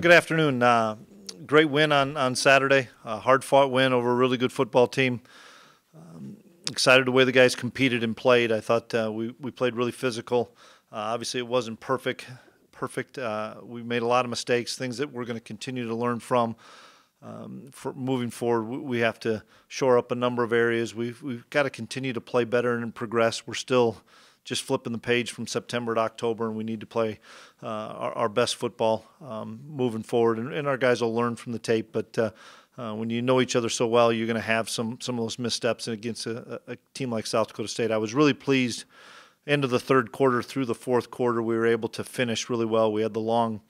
Good afternoon. Great win on Saturday. Hard-fought win over a really good football team. Excited the way the guys competed and played. I thought we played really physical. Obviously, it wasn't perfect. We made a lot of mistakes, things that we're going to continue to learn from. For moving forward, we have to shore up a number of areas. We've got to continue to play better and progress. We're still just flipping the page from September to October, and we need to play our best football moving forward. And our guys will learn from the tape. But when you know each other so well, you're going to have some of those missteps against a team like South Dakota State. I was really pleased. End of the third quarter through the fourth quarter, we were able to finish really well. We had the long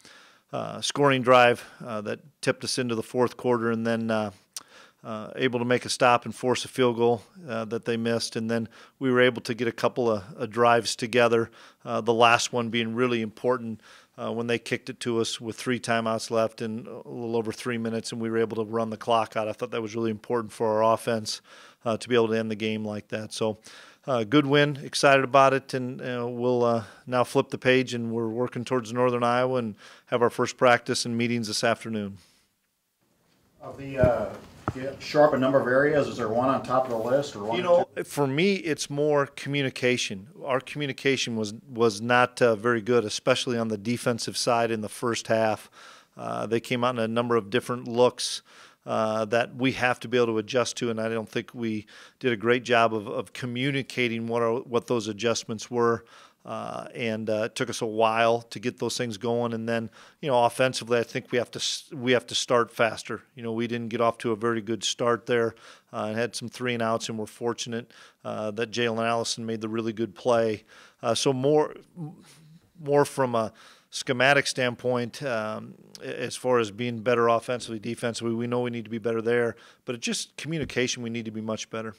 scoring drive that tipped us into the fourth quarter, and then able to make a stop and force a field goal that they missed. And then we were able to get a couple of drives together, the last one being really important when they kicked it to us with 3 timeouts left and a little over 3 minutes, and we were able to run the clock out. I thought that was really important for our offense to be able to end the game like that. So good win, excited about it, and we'll now flip the page, and we're working towards Northern Iowa and have our first practice and meetings this afternoon. Sharp a number of areas. Is there one on top of the list, or one? For me, it's more communication. Our communication was not very good, especially on the defensive side in the first half. They came out in a number of different looks that we have to be able to adjust to, and I don't think we did a great job of communicating what those adjustments were. And it took us a while to get those things going. And then, offensively, I think we have to start faster. We didn't get off to a very good start there, and had some 3-and-outs, and we're fortunate that Jalen Allison made the really good play. So more from a schematic standpoint, as far as being better offensively, defensively, we know we need to be better there. But it's just communication, we need to be much better.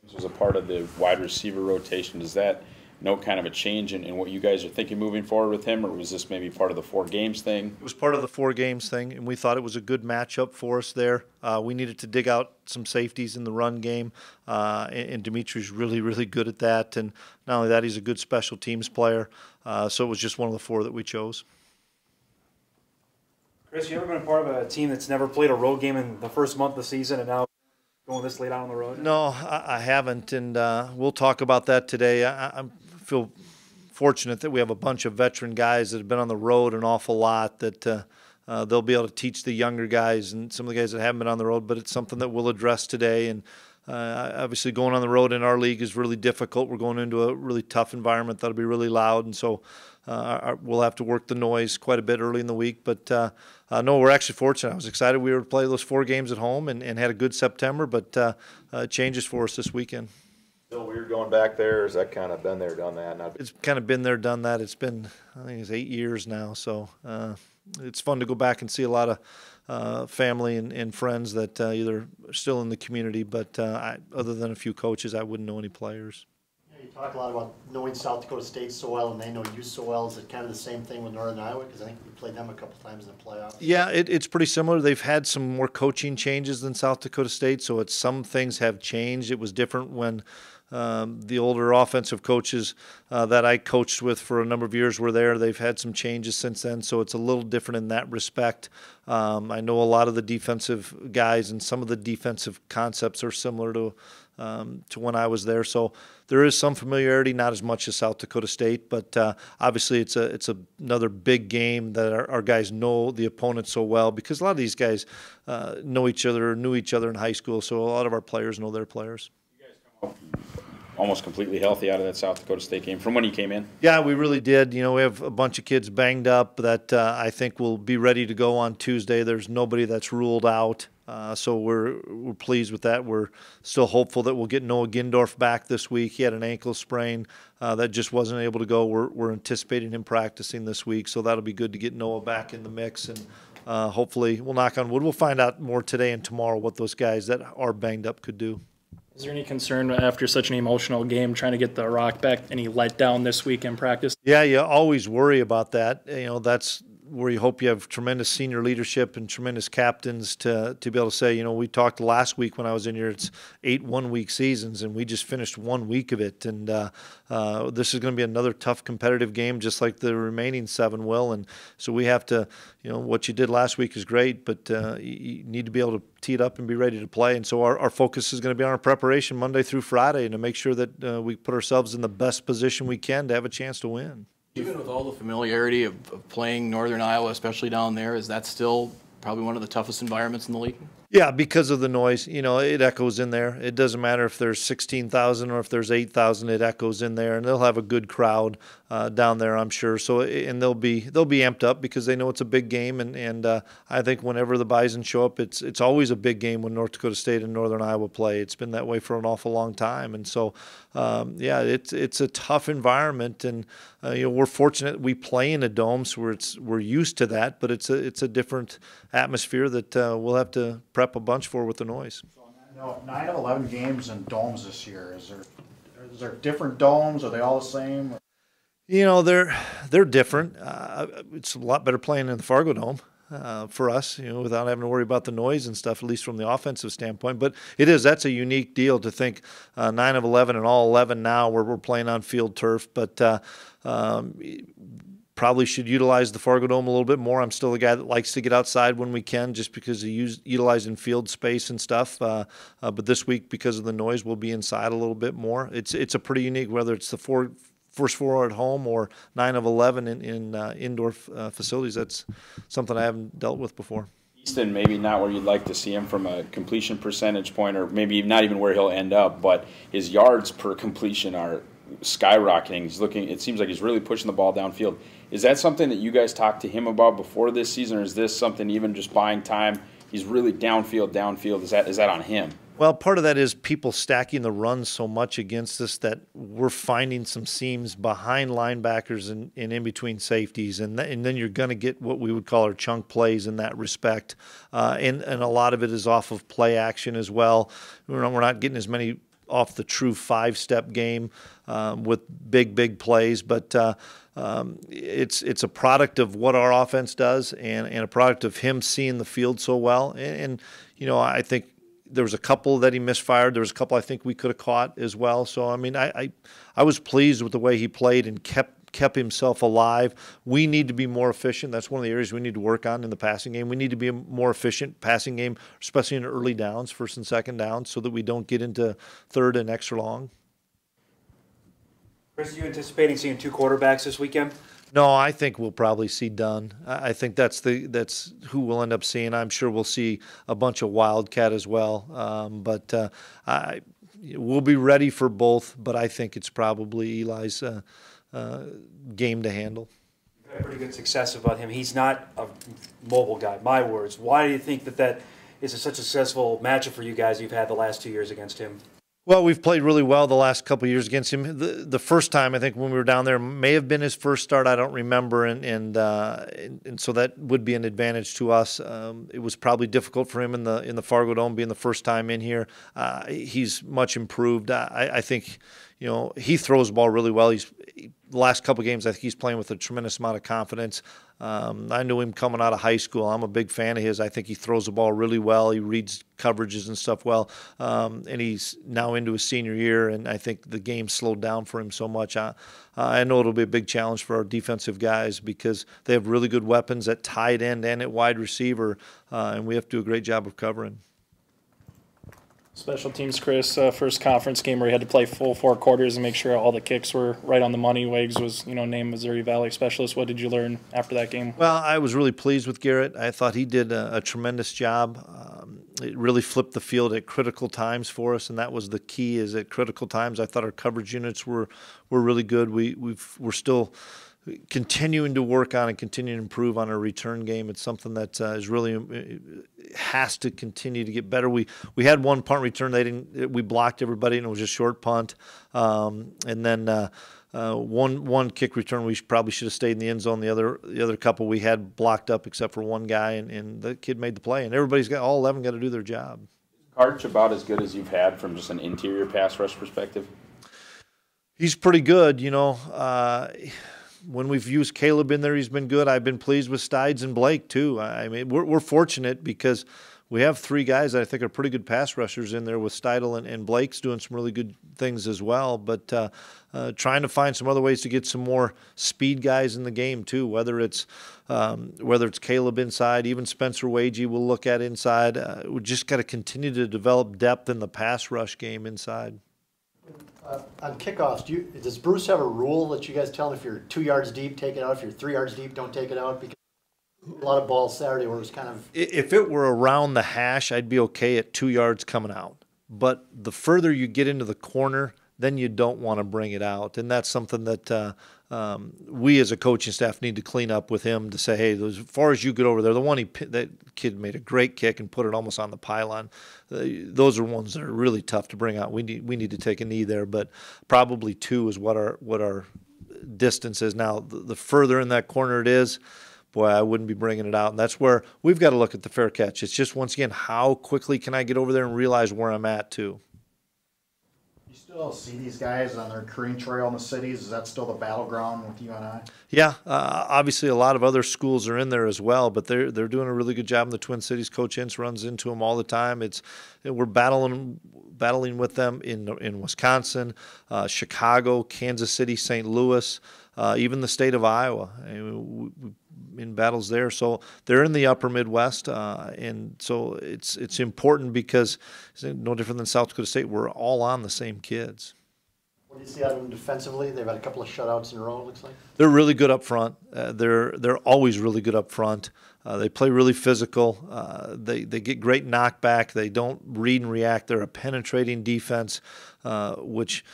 This was a part of the wide receiver rotation. Does that note kind of a change in what you guys are thinking moving forward with him, or was this maybe part of the 4 games thing? It was part of the 4 games thing, and we thought it was a good matchup for us there. We needed to dig out some safeties in the run game, and Dimitri's really, really good at that. And not only that, he's a good special teams player. So it was just one of the 4 that we chose. Chris, you ever been a part of a team that's never played a road game in the first month of the season and now going this late out on the road? No, I haven't, and we'll talk about that today. I feel fortunate that we have a bunch of veteran guys that have been on the road an awful lot, that they'll be able to teach the younger guys and some of the guys that haven't been on the road, but it's something that we'll address today. And obviously going on the road in our league is really difficult. We're going into a really tough environment that'll be really loud, and so we'll have to work the noise quite a bit early in the week. But no, we're actually fortunate. I was excited we were to play those 4 games at home and had a good September, but changes for us this weekend. Still weird going back there, or has that kind of been there, done that? It's kind of been there, done that. It's been, I think it's 8 years now, so it's fun to go back and see a lot of family and friends that either are still in the community, but other than a few coaches, I wouldn't know any players. You talk a lot about knowing South Dakota State so well, and they know you so well. Is it kind of the same thing with Northern Iowa? Because I think we played them a couple times in the playoffs. Yeah, it's pretty similar. They've had some more coaching changes than South Dakota State, so some things have changed. It was different when the older offensive coaches that I coached with for a number of years were there. They've had some changes since then, so it's a little different in that respect. I know a lot of the defensive guys, and some of the defensive concepts are similar to when I was there. So there is some familiarity, not as much as South Dakota State, but obviously it's another big game that our guys know the opponent so well, because a lot of these guys know each other, knew each other in high school, so a lot of our players know their players. You guys come up almost completely healthy out of that South Dakota State game from when you came in? Yeah, we really did. We have a bunch of kids banged up that I think will be ready to go on Tuesday. There's nobody that's ruled out. So we're pleased with that. We're still hopeful that we'll get Noah Gindorf back this week. He had an ankle sprain that just wasn't able to go. We're anticipating him practicing this week, so that'll be good to get Noah back in the mix. And hopefully, we'll knock on wood, we'll find out more today and tomorrow what those guys that are banged up could do. Is there any concern after such an emotional game trying to get the Rock back, any letdown this week in practice? Yeah, you always worry about that. That's where you hope you have tremendous senior leadership and tremendous captains to be able to say, you know, we talked last week when I was in here, it's 8 one-week seasons, and we just finished 1 week of it. And this is going to be another tough competitive game, just like the remaining 7 will. And so we have to, you know, what you did last week is great, but you need to be able to tee it up and be ready to play. And so our focus is going to be on our preparation Monday through Friday, and to make sure that we put ourselves in the best position we can to have a chance to win. Even with all the familiarity of playing Northern Iowa, especially down there, is that still probably one of the toughest environments in the league? Yeah, because of the noise. You know, it echoes in there. It doesn't matter if there's 16,000 or if there's 8,000. It echoes in there, and they'll have a good crowd down there, I'm sure. So, and they'll be amped up because they know it's a big game. And I think whenever the Bison show up, it's always a big game when North Dakota State and Northern Iowa play. It's been that way for an awful long time. And so, yeah, it's a tough environment. And you know, we're fortunate we play in a dome, so we're used to that. But it's a different atmosphere that we'll have to prep a bunch for with the noise. No, 9 of 11 games in domes this year. Is there different domes? Are they all the same? You know, they're different. It's a lot better playing in the Fargo Dome for us, you know, without having to worry about the noise and stuff, at least from the offensive standpoint. But that's a unique deal to think 9 of 11 and all 11 now where we're playing on field turf. But probably should utilize the Fargo Dome a little bit more. I'm still a guy that likes to get outside when we can, just because of utilizing field space and stuff. But this week, because of the noise, we'll be inside a little bit more. It's a pretty unique, whether it's the first 4 at home or 9 of 11 in indoor facilities. That's something I haven't dealt with before. Easton, maybe not where you'd like to see him from a completion percentage point, or maybe not even where he'll end up, but his yards per completion are skyrocketing. It seems like he's really pushing the ball downfield. Is that something that you guys talked to him about before this season, or is this something even just buying time? He's really downfield. Is that on him? Well, part of that is people stacking the runs so much against us that we're finding some seams behind linebackers and in between safeties, and then you're going to get what we would call our chunk plays in that respect. And a lot of it is off of play action as well. We're not getting as many off the true 5-step game with big plays, but it's a product of what our offense does and a product of him seeing the field so well. And you know, I think there was a couple that he misfired. There was a couple I think we could have caught as well. So I mean, I was pleased with the way he played and kept himself alive. We need to be more efficient. That's one of the areas we need to work on in the passing game. We need to be a more efficient passing game, especially in early downs, first and second downs, so that we don't get into third and extra long. Chris, are you anticipating seeing 2 quarterbacks this weekend? No, I think we'll probably see Dunn. I think that's who we'll end up seeing. I'm sure we'll see a bunch of Wildcat as well. But we'll be ready for both, but I think it's probably Eli's game to handle. You've had pretty good success about him. He's not a mobile guy, my words. Why do you think that is such a successful matchup for you guys you've had the last 2 years against him? Well, we've played really well the last couple of years against him. The first time, I think, when we were down there, may have been his first start. I don't remember, and so that would be an advantage to us. It was probably difficult for him in the Fargo Dome, being the first time in here. He's much improved. I think, you know, he throws the ball really well. The last couple of games, I think he's playing with a tremendous amount of confidence. I knew him coming out of high school. I'm a big fan of his. I think he throws the ball really well. He reads coverages and stuff well. And he's now into his senior year, and I think the game slowed down for him so much. I know it'll be a big challenge for our defensive guys because they have really good weapons at tight end and at wide receiver, and we have to do a great job of covering. Special teams, Chris, first conference game where he had to play full 4 quarters and make sure all the kicks were right on the money. Wags was, named Missouri Valley Specialist. What did you learn after that game? Well, I was really pleased with Garrett. I thought he did a tremendous job. It really flipped the field at critical times for us, and that was the key, is at critical times. I thought our coverage units were really good. We're still continuing to work on and continuing to improve on our return game. It's something that is really has to continue to get better. We had one punt return. We blocked everybody, and it was a short punt. And then one kick return, we probably should have stayed in the end zone. The other couple we had blocked up except for one guy, and the kid made the play. And all 11 got to do their job. Karch about as good as you've had from just an interior pass rush perspective? He's pretty good, when we've used Caleb in there, he's been good. I've been pleased with Stides and Blake too. I mean, we're fortunate because we have three guys that I think are pretty good pass rushers in there with Steidel and Blake's doing some really good things as well. But trying to find some other ways to get some more speed guys in the game too, whether it's Caleb inside, even Spencer Wagey we'll look at inside. We just got to continue to develop depth in the pass rush game inside. On kickoffs, does Bruce have a rule that you guys tell him if you're 2 yards deep, take it out? If you're 3 yards deep, don't take it out? Because a lot of balls Saturday where it was kind of... If it were around the hash, I'd be okay at 2 yards coming out. But the further you get into the corner, then you don't want to bring it out. And that's something that we as a coaching staff need to clean up with him to say, hey, as far as you get over there, the one that kid made a great kick and put it almost on the pylon. Those are ones that are really tough to bring out. We need to take a knee there, but probably 2 is what our distance is. Now, the further in that corner it is, boy, I wouldn't be bringing it out. And that's where we've got to look at the fair catch. It's just, once again, how quickly can I get over there and realize where I'm at, too. You still see these guys on their recruiting trail in the cities? Is that still the battleground with UNI? Yeah, obviously a lot of other schools are in there as well, but they're doing a really good job in the Twin Cities. Coach Ince runs into them all the time. We're battling with them in Wisconsin, Chicago, Kansas City, St. Louis, even the state of Iowa. In battles there, so they're in the upper Midwest, and so it's important because it's no different than South Dakota State. We're all on the same kids. What do you see out of them defensively? They've had a couple of shutouts in a row, it looks like. They're really good up front. They're always really good up front. They play really physical. They get great knockback. They don't read and react. They're a penetrating defense, which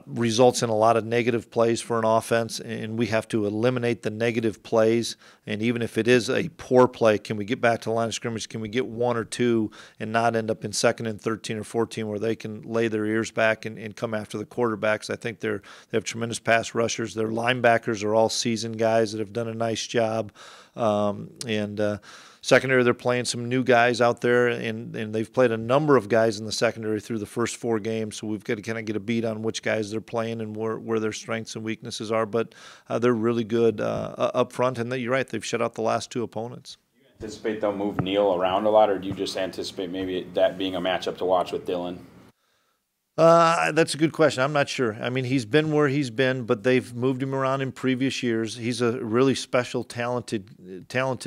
results in a lot of negative plays for an offense, and we have to eliminate the negative plays. And even if it is a poor play, can we get back to the line of scrimmage? Can we get 1 or 2 and not end up in 2nd and 13 or 14 where they can lay their ears back and come after the quarterbacks? I think they have tremendous pass rushers. Their linebackers are all seasoned guys that have done a nice job. Secondary, they're playing some new guys out there, and they've played a number of guys in the secondary through the first 4 games, so we've got to kind of get a beat on which guys they're playing and where their strengths and weaknesses are. But they're really good up front, and you're right, they've shut out the last 2 opponents. Do you anticipate they'll move Neal around a lot, or do you just anticipate maybe that being a matchup to watch with Dylan? That's a good question. I'm not sure. I mean, he's been where he's been, but they've moved him around in previous years. He's a really special, talented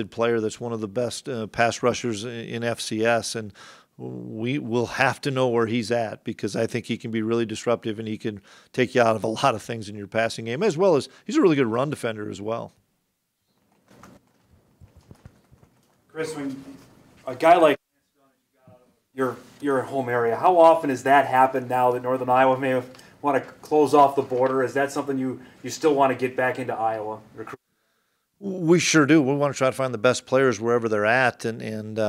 player that's one of the best pass rushers in FCS, and we will have to know where he's at because I think he can be really disruptive and he can take you out of a lot of things in your passing game, as well as he's a really good run defender as well. Chris, when a guy like your home area, how often has that happened now that Northern Iowa may want to close off the border? Is that something you still want to get back into Iowa? We sure do. We want to try to find the best players wherever they're at, and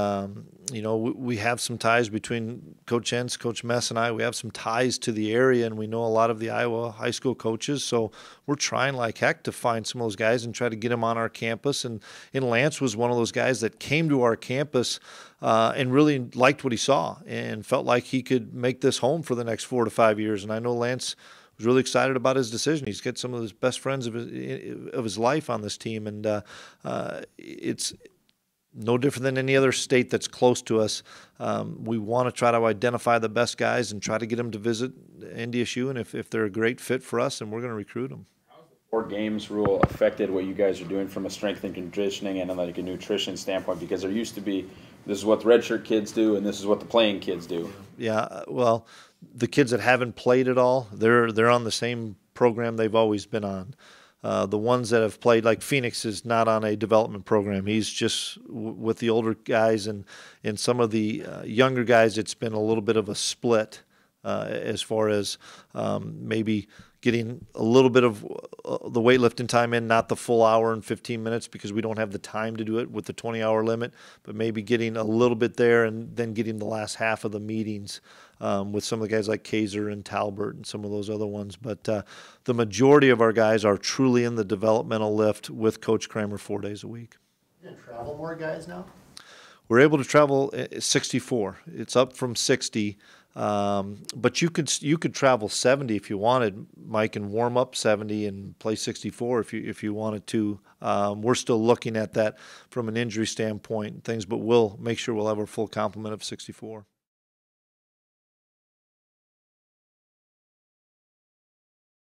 we have some ties between Coach Ince, Coach Mess, and I. We have some ties to the area, and we know a lot of the Iowa high school coaches. So we're trying like heck to find some of those guys and try to get them on our campus. And Lance was one of those guys that came to our campus and really liked what he saw and felt like he could make this home for the next 4 to 5 years. And I know Lance was really excited about his decision. He's got some of his best friends of his life on this team, and it's no different than any other state that's close to us. We want to try to identify the best guys and try to get them to visit NDSU, and if they're a great fit for us, then we're going to recruit them. How has the 4 games rule affected what you guys are doing from a strength and conditioning and like a nutrition standpoint? Because there used to be, this is what the redshirt kids do, and this is what the playing kids do. Yeah, well, the kids that haven't played at all, they're on the same program they've always been on. The ones that have played, like Phoenix is not on a development program. He's just with the older guys, and some of the younger guys, it's been a little bit of a split as far as maybe getting a little bit of the weightlifting time in, not the full hour and 15 minutes because we don't have the time to do it with the 20-hour limit, but maybe getting a little bit there and then getting the last half of the meetings with some of the guys like Kaiser and Talbert and some of those other ones. But the majority of our guys are truly in the developmental lift with Coach Kramer 4 days a week. You gonna travel more guys now? We're able to travel 64. It's up from 60. But you could travel 70 if you wanted, Mike, and warm up 70 and play 64 if you wanted to. We're still looking at that from an injury standpoint and things, but we'll make sure we'll have our full complement of 64.